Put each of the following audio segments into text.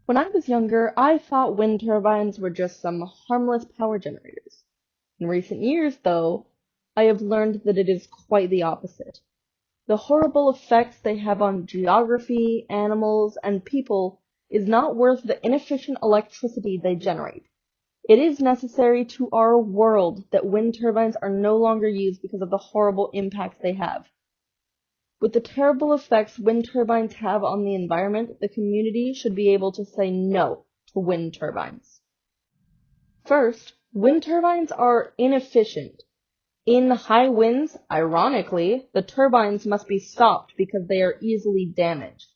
When I was younger, I thought wind turbines were just some harmless power generators. In recent years, though, I have learned that it is quite the opposite. The horrible effects they have on geography, animals, and people is not worth the inefficient electricity they generate. It is necessary to our world that wind turbines are no longer used because of the horrible impacts they have. With the terrible effects wind turbines have on the environment, the community should be able to say no to wind turbines. First, wind turbines are inefficient. In high winds, ironically, the turbines must be stopped because they are easily damaged.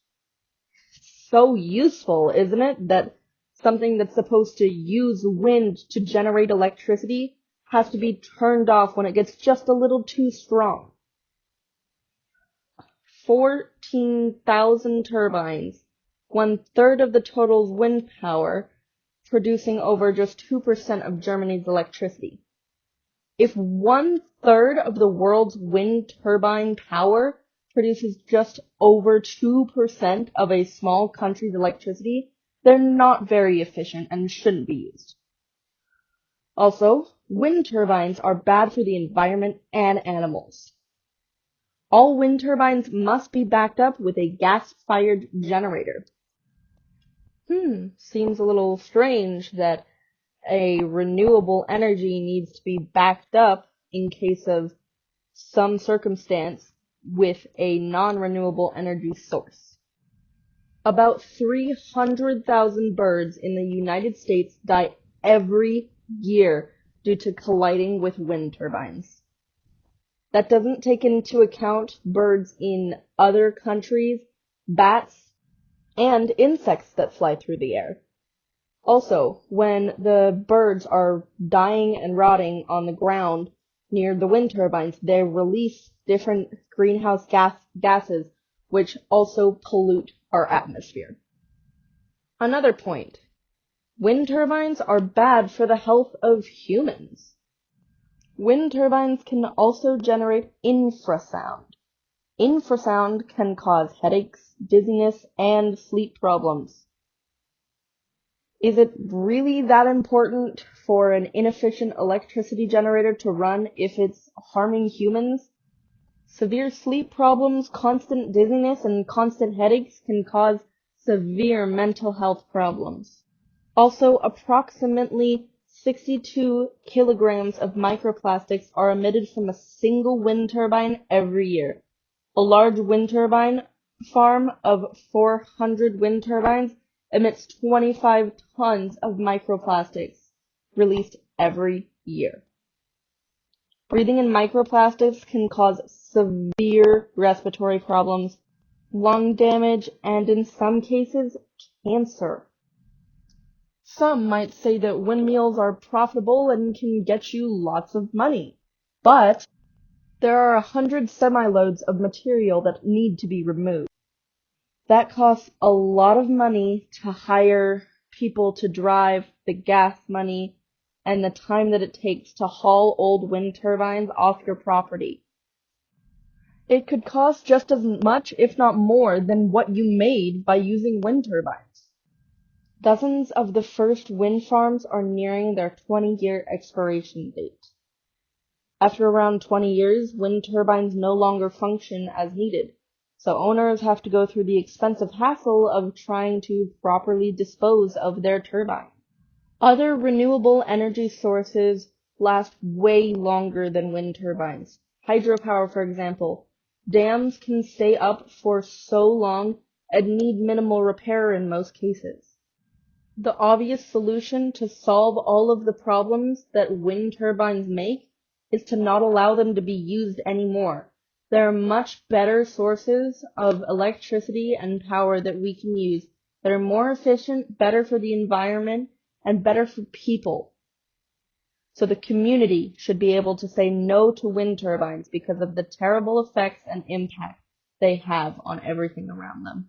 So useful, isn't it, that something that's supposed to use wind to generate electricity has to be turned off when it gets just a little too strong. 14,000 turbines, 1/3 of the total wind power, producing over just 2% of Germany's electricity. If 1/3 of the world's wind turbine power produces just over 2% of a small country's electricity, they're not very efficient and shouldn't be used. Also, wind turbines are bad for the environment and animals. All wind turbines must be backed up with a gas-fired generator. Seems a little strange that a renewable energy needs to be backed up in case of some circumstance with a non-renewable energy source. About 300,000 birds in the United States die every year due to colliding with wind turbines. That doesn't take into account birds in other countries, bats, and insects that fly through the air. Also, when the birds are dying and rotting on the ground near the wind turbines, they release different greenhouse gases, which also pollute our atmosphere. Another point. Wind turbines are bad for the health of humans. Wind turbines can also generate infrasound. Infrasound can cause headaches, dizziness, and sleep problems. Is it really that important for an inefficient electricity generator to run if it's harming humans? Severe sleep problems, constant dizziness, and constant headaches can cause severe mental health problems. Also, approximately 62 kilograms of microplastics are emitted from a single wind turbine every year. A large wind turbine farm of 400 wind turbines emits 25 tons of microplastics released every year. Breathing in microplastics can cause severe respiratory problems, lung damage, and in some cases, cancer. Some might say that windmills are profitable and can get you lots of money, but there are 100 semi-loads of material that need to be removed. That costs a lot of money to hire people to drive, the gas money, and the time that it takes to haul old wind turbines off your property. It could cost just as much, if not more, than what you made by using wind turbines. Dozens of the first wind farms are nearing their 20-year expiration date. After around 20 years, wind turbines no longer function as needed, so owners have to go through the expensive hassle of trying to properly dispose of their turbine. Other renewable energy sources last way longer than wind turbines. Hydropower, for example. Dams can stay up for so long and need minimal repair in most cases. The obvious solution to solve all of the problems that wind turbines make is to not allow them to be used anymore. There are much better sources of electricity and power that we can use that are more efficient, better for the environment, and better for people. So the community should be able to say no to wind turbines because of the terrible effects and impact they have on everything around them.